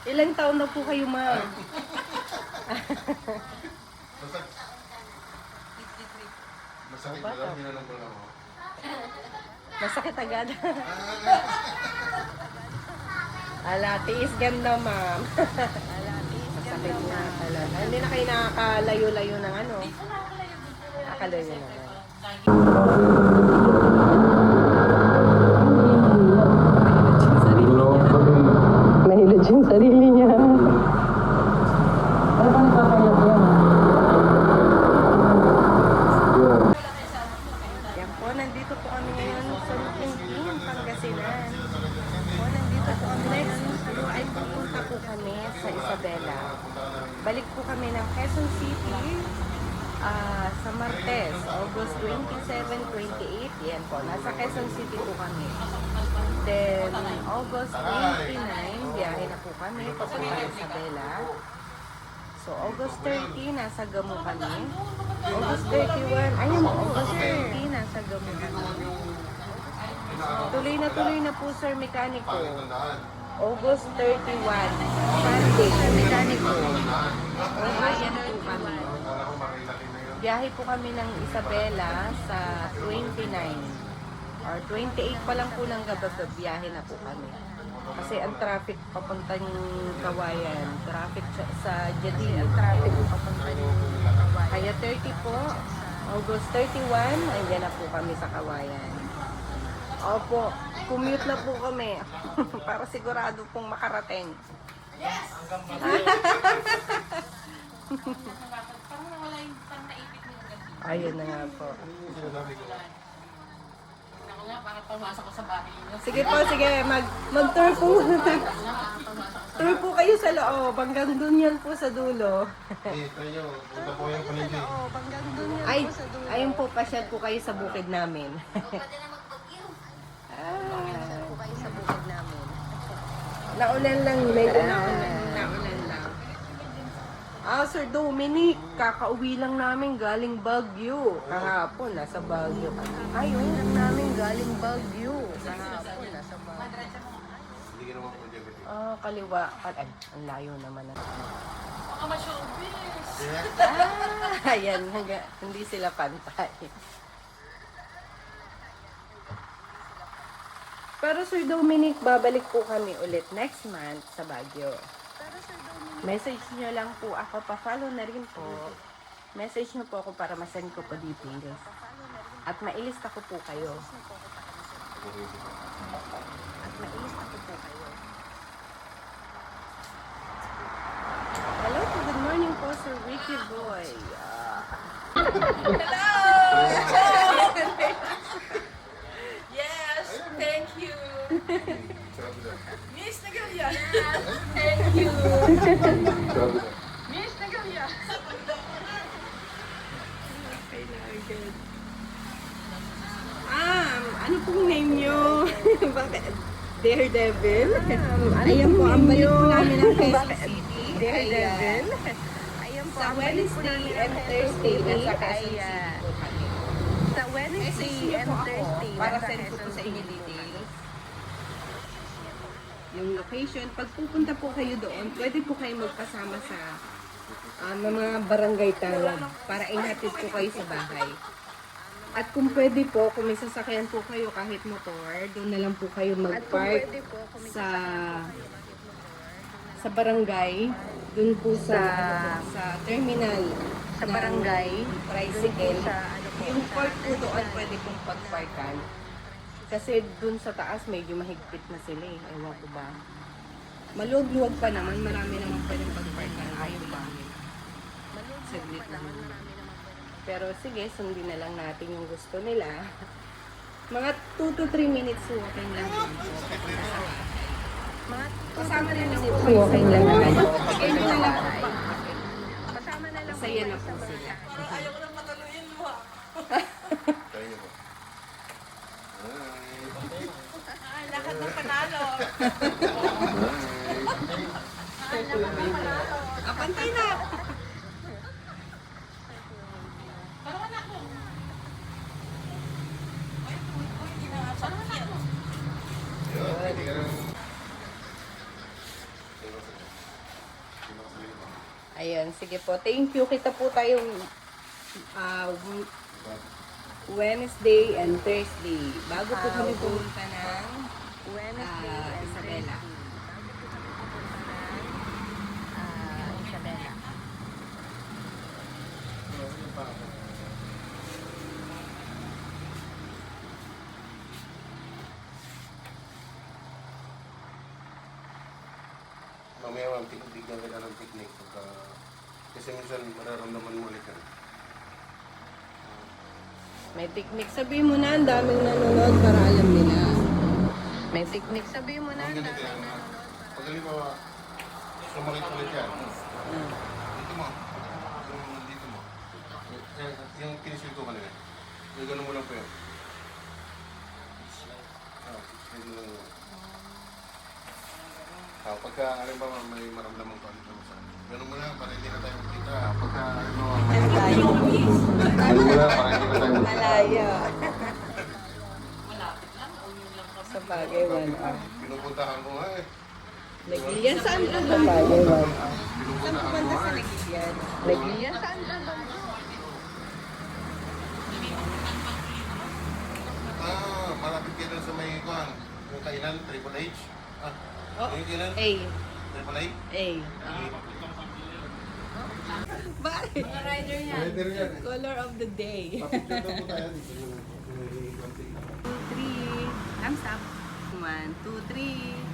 Ilang taon na po kayo, ma'am? Masakit ba lang? Hinanong ko lang ako. Masakit agad. Ala, tiis ganda, ma'am. Masakit na talaga. Hindi na kayo nakakalayo-layo ng ano. Nakakalayo na. Mahilot yung sarili niya. Ano pa nagpapalit yan? Yan po, nandito po kami ngayon sa Luping, Pangasinan. Po, nandito po kami. Next ay pupunta po kami sa Isabela. Balik po kami ng Quezon City sa Martes, August 27, 28. Yan po, nasa Quezon City po kami. Then, August 29, biyahe na po kami papunta sa Isabela. So, August 30, nasa Gamo kami. August 31, ayun po, August 30, nasa Gamo kami. Tuloy na po, Sir Mekaniko. August 31, Sunday, Sir Mekaniko. Ayan po kami. Biyahe po kami ng Isabela sa 29 or 28 pa lang po ng biyahe na po kami. Kasi ang traffic papuntang Kawayan, traffic sa Jadil, ang traffic papuntang Kawayan. Kaya 30 po, August 31, andyan na po kami sa Kawayan. Opo, commute na po kami para sigurado pong makarating. Yes! Ayun na nga po. Para pumasok ko sa bahay niyo. Sige po, sige. Mag-tour po. Tour po kayo sa loob. Hanggang dun yan po sa dulo. Eh, tayo, punta po yung palengke. Hanggang dun yan po sa dulo. Ayun po, pasyal po kayo sa bukid namin. Pasyal po kayo sa bukid namin. Naulan lang. Medyo naulan lang. Sir Dominic, kakauwi lang namin galing Baguio. Kahapon, nasa Baguio kami. Ayun lang namin galing Baguio. Kahapon, nasa Baguio. Hindi ka naman po diabetic. Kaliwa. Ay, ang layo naman. Baka ma-showbiz. Ayan, hindi sila pantay. Pero Sir Dominic, babalik po kami ulit next month sa Baguio. Message nyo lang po ako, pa-follow na rin po. Message nyo po ako para masend ko po details. At mailista ko po kayo. Hello po, good morning po, Sir Ricky Boy. Hello! Yes, thank you. Miss Nagalia. Thank you. Miss Nagalia. Ano pong name nyo? Bakit? Daredevil? Ayan po, ang balik po namin ng Quezon City. Daredevil? Ayan po, sa Wednesday and Thursday, nasa Quezon City po kami. Sa Wednesday and Thursday, para send ko po sa inyo details. Yung location, pag pupunta po kayo doon, pwede po kayo magpasama sa mga barangay tawag para ihatid po kayo sa bahay. At kung pwede po, kung may sasakyan po kayo kahit motor, doon na lang po kayo mag-park sa barangay, doon po sa terminal sa barangay, tricycle. Yung park po doon pwede pong pag-parkan. Kasi doon sa taas medyo mahigpit na sila eh. Ewan ko ba. Maluwag-luwag pa naman, marami naman pwedeng pag-parkan. Ayaw ba? Saglit naman. Pero sige, sundin na lang natin yung gusto nila. Mga 2 to 3 minutes walking lang po. Kasama na lang po walking lang naman po. Pag-ino na lang po. Kasama na lang po. Masaya na po sila. Parang ayaw ko nang mataluin mo ha. Tayo niyo po. Lakad ng panalo. Pantay na! Parang anak mo. Parang anak mo. Yun, hindi ka naman. Ayan, sige po. Thank you. Kita po tayong Wednesday and Thursday. Bago po kami pumunta ng Isabela. Isabela. Mamaya ma'am, bigyan kita ng picnic. Kasi minsan mararamdaman mo ulit yan. May picnic. Sabihin mo na, ang daming nanonood para alam nila. May picnic. Sabihin mo na, Ang ang ganito yan. daming nanonood. Pag halimbawa, sumakit ulit yan. Ah. Dito mo. Yung dito mo. Yung pinisilto ka nila. Yung gano'n mo lang po yun. Slide mo lang yun. Pagka, halimbawa, may maramdaman ka ulit naman sa akin. Gano'n mo lang, para hindi na tayo magkita. Pagka, halimbawa, may Malayo. gano'n mo lang, para hindi na tayo magkita. Malayo. Malapit lang. O yun lang kami. Sa bagay, 1 hour. Pinupuntahan ko nga eh. Nagilian, saan ka ba? Bagay, 1 hour. Saan Pinupuntahan ko pupunta nga sa eh. Nagilian? Nagilian, saan ka ba? Malapit kayo dun sa may kuhan. Yung kainan, Triple H. Oh. Yung kainan, A. Triple H. A. Bakit? Rider yan. Rider yan eh. Color of the day. Papicture daw po tayo dito. Yung 2, 3. Thumbs up. 1, 2, 3.